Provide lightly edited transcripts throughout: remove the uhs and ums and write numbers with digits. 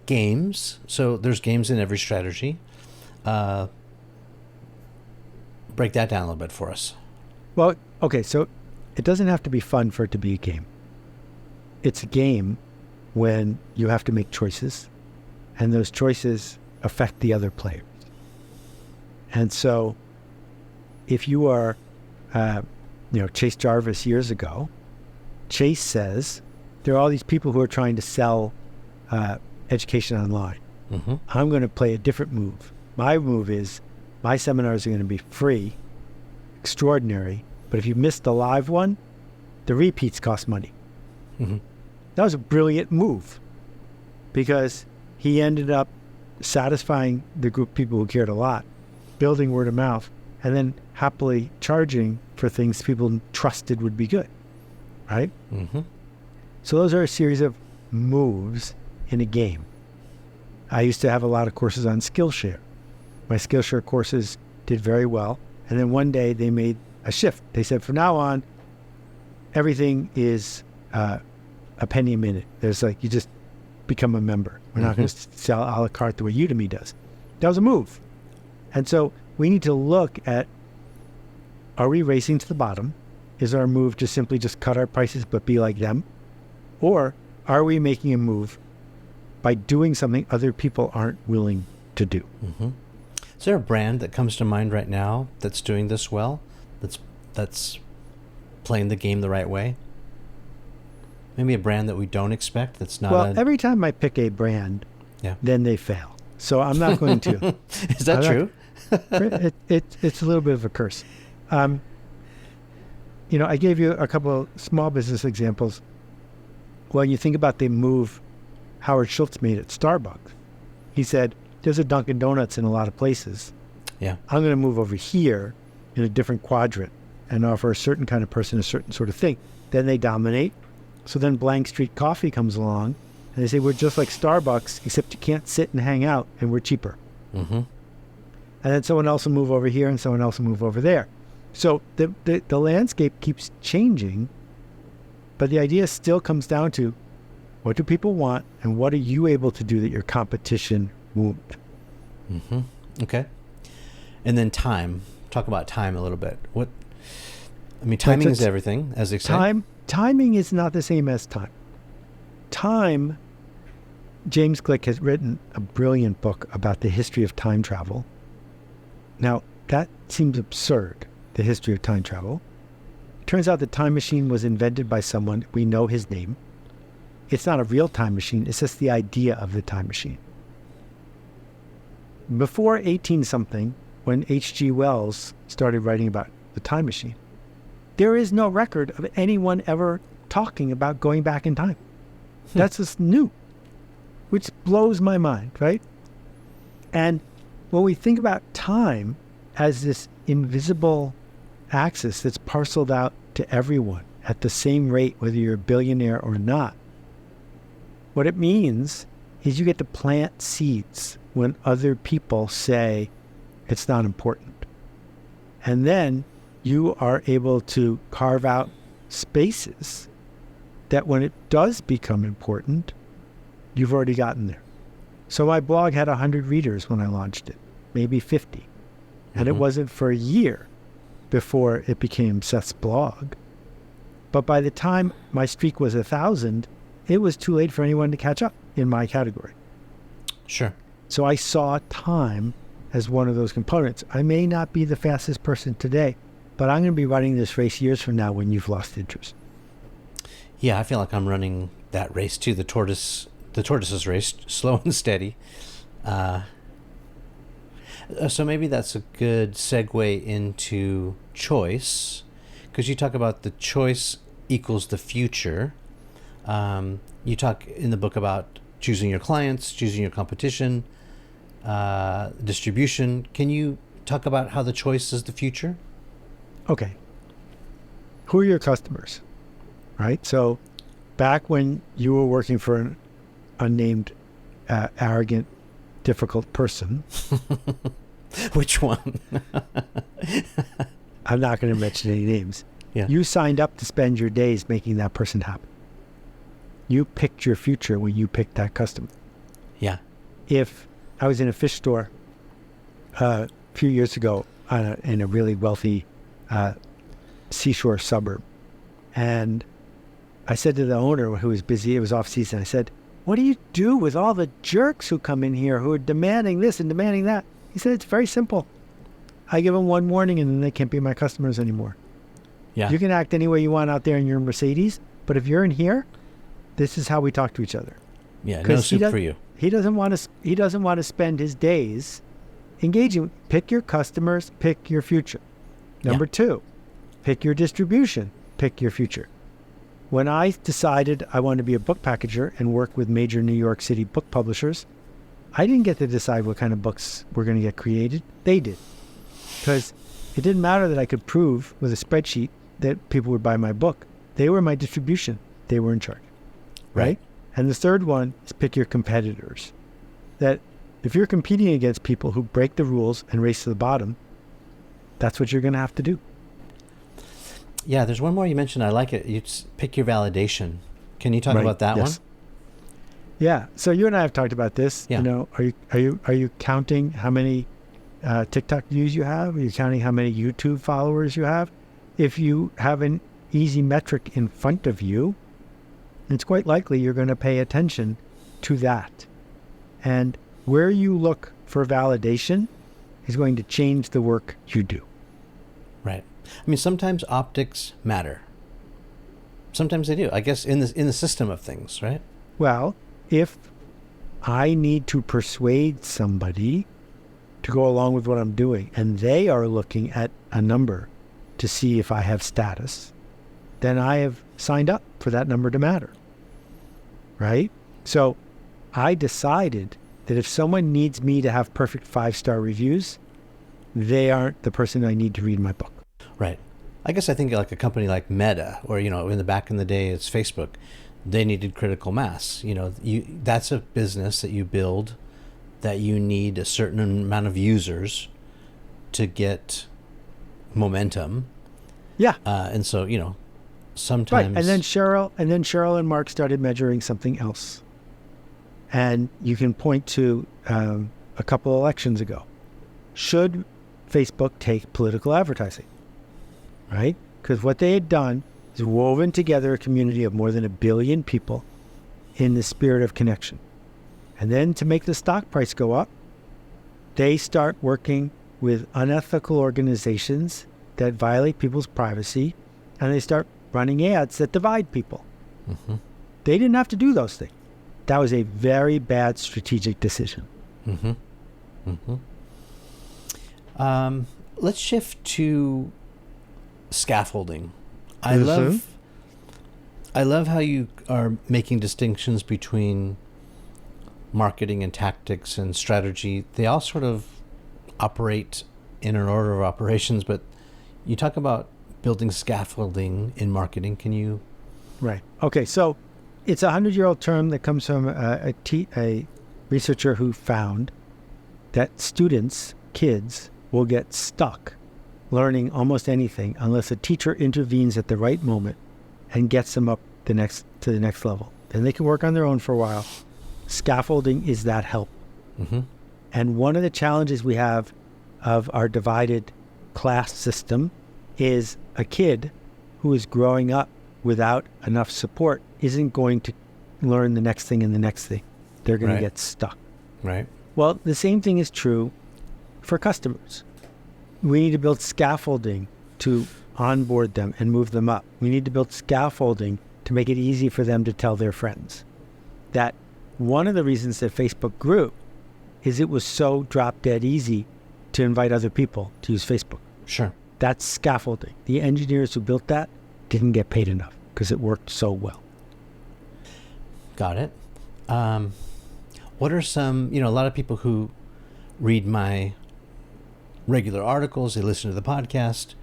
Games. So there's games in every strategy. Uh, Break that down a little bit for us. Well, okay, so it doesn't have to be fun for it to be a game. It's a game when you have to make choices, and those choices affect the other players. And so if you are, Chase Jarvis years ago, Chase says, there are all these people who are trying to sell education online. Mm-hmm. I'm going to play a different move. My move is my seminars are going to be free, extraordinary, but if you missed the live one, the repeats cost money. Mm-hmm. That was a brilliant move because he ended up satisfying the group of people who cared a lot, building word of mouth, and then happily charging for things people trusted would be good, right? Mm-hmm. So those are a series of moves in a game. I used to have a lot of courses on Skillshare. My Skillshare courses did very well. And then one day they made a shift. They said, from now on, everything is a penny a minute. There's like, you just become a member. We're not going to sell a la carte the way Udemy does. That was a move. And so we need to look at, are we racing to the bottom? Is our move to simply just cut our prices but be like them? Or are we making a move by doing something other people aren't willing to do? Mm-hmm. Is there a brand that comes to mind right now that's doing this well? That's playing the game the right way? Maybe a brand that we don't expect that's not. Well, every time I pick a brand, then they fail. So I'm not going to. Is that true? It's a little bit of a curse. I gave you a couple of small business examples. When you think about the move Howard Schultz made at Starbucks, he said, there's a Dunkin' Donuts in a lot of places. Yeah. I'm going to move over here in a different quadrant and offer a certain kind of person a certain sort of thing. Then they dominate. So then Blank Street Coffee comes along and they say, we're just like Starbucks, except you can't sit and hang out and we're cheaper. Mm-hmm. And then someone else will move over here and someone else will move over there. So the landscape keeps changing, but the idea still comes down to, what do people want and what are you able to do that your competition won't? Mm-hmm. Okay. And then time. Talk about time a little bit. Timing is everything, as they say. Timing is not the same as time. Time, James Glick has written a brilliant book about the history of time travel. Now, that seems absurd, the history of time travel. It turns out the time machine was invented by someone, we know his name. It's not a real time machine, it's just the idea of the time machine. Before 18-something, when H.G. Wells started writing about the time machine, there is no record of anyone ever talking about going back in time. That's just new, which blows my mind, right? And when we think about time as this invisible axis that's parceled out to everyone at the same rate, whether you're a billionaire or not, what it means is you get to plant seeds when other people say it's not important. And then you are able to carve out spaces that when it does become important, you've already gotten there. So my blog had 100 readers when I launched it, maybe 50. And it wasn't for a year before it became Seth's blog. But by the time my streak was 1,000, it was too late for anyone to catch up in my category. Sure. So I saw time as one of those components. I may not be the fastest person today, but I'm going to be running this race years from now when you've lost interest. Yeah, I feel like I'm running that race too, the tortoise's race, slow and steady. So maybe that's a good segue into choice, because you talk about the choice equals the future. You talk in the book about choosing your clients, choosing your competition, distribution. Can you talk about how the choice is the future? Okay. Who are your customers, right? So back when you were working for an unnamed, arrogant, difficult person. Which one? I'm not going to mention any names. Yeah. You signed up to spend your days making that person happy. You picked your future when you picked that customer. if I was in a fish store a few years ago in a really wealthy seashore suburb, and I said to the owner who was busy, it was off season, I said, "What do you do with all the jerks who come in here who are demanding this and demanding that?" He said, "It's very simple. I give them one warning and then they can't be my customers anymore. Yeah. You can act any way you want out there in your Mercedes, but if you're in here, this is how we talk to each other." Yeah, no soup for you. He doesn't want to spend his days engaging. Pick your customers, pick your future. Number two, pick your distribution, pick your future. When I decided I wanted to be a book packager and work with major New York City book publishers, I didn't get to decide what kind of books were going to get created. They did. Because it didn't matter that I could prove with a spreadsheet that people would buy my book. They were my distribution. They were in charge. Right? And the third one is pick your competitors. That if you're competing against people who break the rules and race to the bottom, that's what you're going to have to do. Yeah, there's one more you mentioned. I like it. You pick your validation. Can you talk about that one? Yeah. So you and I have talked about this. Yeah. You know, are you counting how many TikTok views you have? Are you counting how many YouTube followers you have? If you have an easy metric in front of you, it's quite likely you're going to pay attention to that. And where you look for validation is going to change the work you do. Right. I mean, sometimes optics matter. Sometimes they do. I guess in the system of things, right? Well, if I need to persuade somebody to go along with what I'm doing, and they are looking at a number to see if I have status, then I have signed up for that number to matter. Right? So I decided that if someone needs me to have perfect 5-star reviews, they aren't the person I need to read my book. Right. I guess I think like a company like Meta, or, you know, back in the day, it's Facebook. They needed critical mass. You know, that's a business that you build, that you need a certain amount of users to get momentum. Yeah. And so, you know, sometimes. Right. And then Cheryl and Mark started measuring something else. And you can point to a couple elections ago. Should Facebook take political advertising? Right? Because what they had done is woven together a community of more than 1 billion people in the spirit of connection. And then to make the stock price go up, they start working with unethical organizations that violate people's privacy, and they start running ads that divide people. Mm-hmm. They didn't have to do those things. That was a very bad strategic decision. Mm-hmm. Mm-hmm. Let's shift to scaffolding. I love how you are making distinctions between marketing and tactics and strategy. They all sort of operate in an order of operations, but you talk about building scaffolding in marketing. Can you? Right. Okay. So it's a 100-year-old term that comes from a researcher who found that kids will get stuck learning almost anything unless a teacher intervenes at the right moment and gets them up to the next level. Then they can work on their own for a while. Scaffolding is that help. Mm-hmm. And one of the challenges we have of our divided class system is a kid who is growing up without enough support isn't going to learn the next thing and the next thing. They're going to get stuck. Right. Well, the same thing is true for customers. We need to build scaffolding to onboard them and move them up. We need to build scaffolding to make it easy for them to tell their friends. That one of the reasons that Facebook grew is it was so drop dead easy to invite other people to use Facebook. Sure. That's scaffolding. The engineers who built that didn't get paid enough because it worked so well. Got it. What are some, a lot of people who read my regular articles, they listen to the podcast,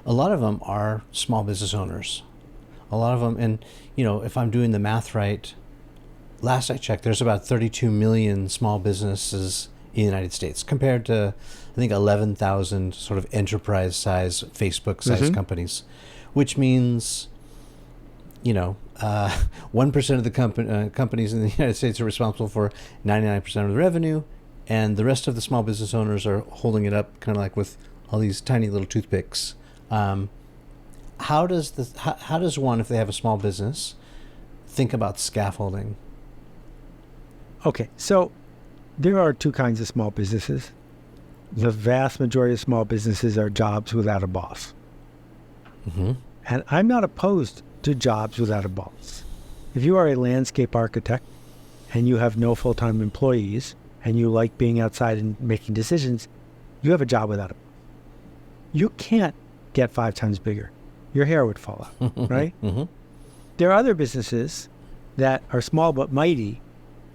a lot of them are small business owners. A lot of them, and, if I'm doing the math right, last I checked, there's about 32 million small businesses in the United States compared to, I think, 11,000 sort of enterprise size, Facebook size companies, which means, 1% of the companies in the United States are responsible for 99% of the revenue, and the rest of the small business owners are holding it up kind of like with all these tiny little toothpicks. How does one, if they have a small business, think about scaffolding? Okay, so there are two kinds of small businesses. The vast majority of small businesses are jobs without a boss. Mm-hmm. And I'm not opposed to jobs without a boss. If you are a landscape architect and you have no full-time employees and you like being outside and making decisions, you have a job without a boss. You can't get 5 times bigger. Your hair would fall out, right? Mm-hmm. There are other businesses that are small but mighty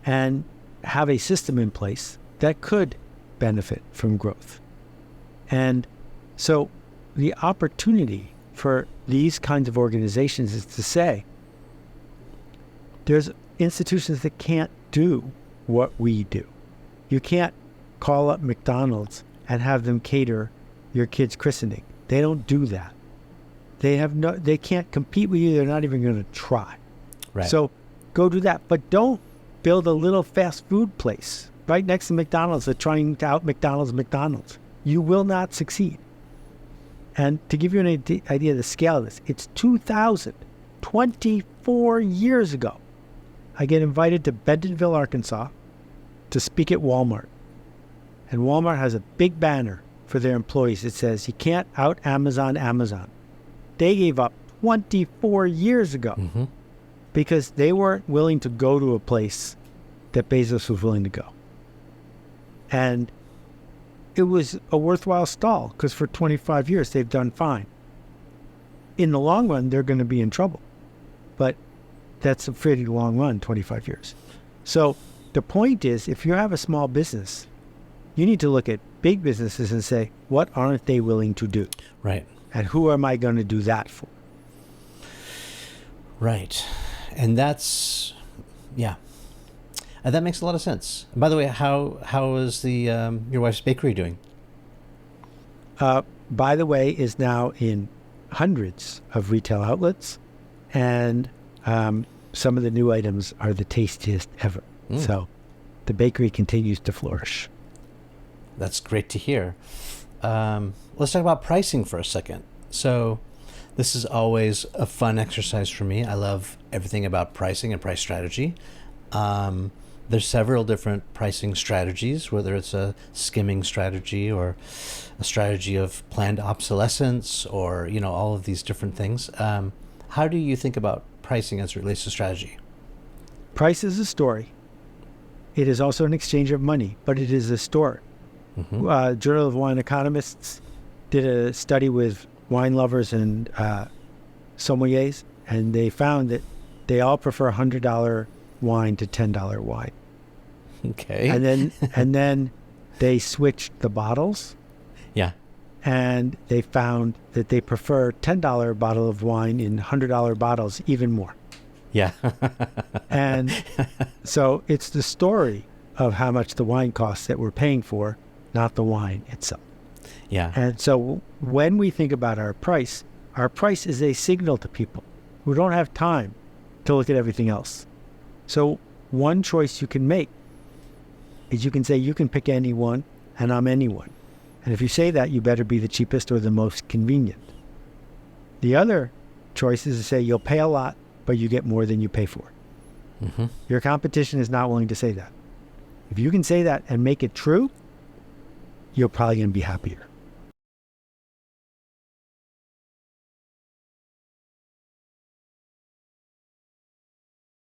and have a system in place that could benefit from growth. And so the opportunity for these kinds of organizations is to say, there's institutions that can't do what we do. You can't call up McDonald's and have them cater your kid's christening. They don't do that. They can't compete with you. They're not even going to try. Right. So go do that. But don't build a little fast food place right next to McDonald's that's trying to out McDonald's. You will not succeed. And to give you an idea of the scale of this, it's 24 years ago. I get invited to Bentonville, Arkansas to speak at Walmart. And Walmart has a big banner for their employees that says, you can't out Amazon. They gave up 24 years ago Mm-hmm. because they weren't willing to go to a place that Bezos was willing to go. And it was a worthwhile stall because for 25 years they've done fine. In the long run, they're going to be in trouble. But that's a pretty long run, 25 years. So the point is, if you have a small business, you need to look at big businesses and say, what aren't they willing to do? Right. And who am I going to do that for? Right. And that's, yeah. That makes a lot of sense. And by the way, how is the your wife's bakery doing? By the way, is now in hundreds of retail outlets, and some of the new items are the tastiest ever. So the bakery continues to flourish. That's great to hear. Let's talk about pricing for a second. So this is always a fun exercise for me. I love everything about pricing and price strategy. There's several different pricing strategies, whether it's a skimming strategy or a strategy of planned obsolescence or, all of these different things. How do you think about pricing as it relates to strategy? Price is a story. It is also an exchange of money, but it is a story. Mm-hmm. Journal of Wine Economists did a study with wine lovers and sommeliers, and they found that they all prefer $100 wine to $10 wine. Okay. And then they switched the bottles. Yeah. And they found that they prefer $10 bottle of wine in $100 bottles even more. Yeah. And so it's the story of how much the wine costs that we're paying for, not the wine itself. Yeah. And so when we think about our price is a signal to people who don't have time to look at everything else. So one choice you can make is you can say you can pick anyone and I'm anyone. And if you say that, you better be the cheapest or the most convenient. The other choice is to say you'll pay a lot, but you get more than you pay for. Mm-hmm. Your competition is not willing to say that. If you can say that and make it true, you're probably going to be happier.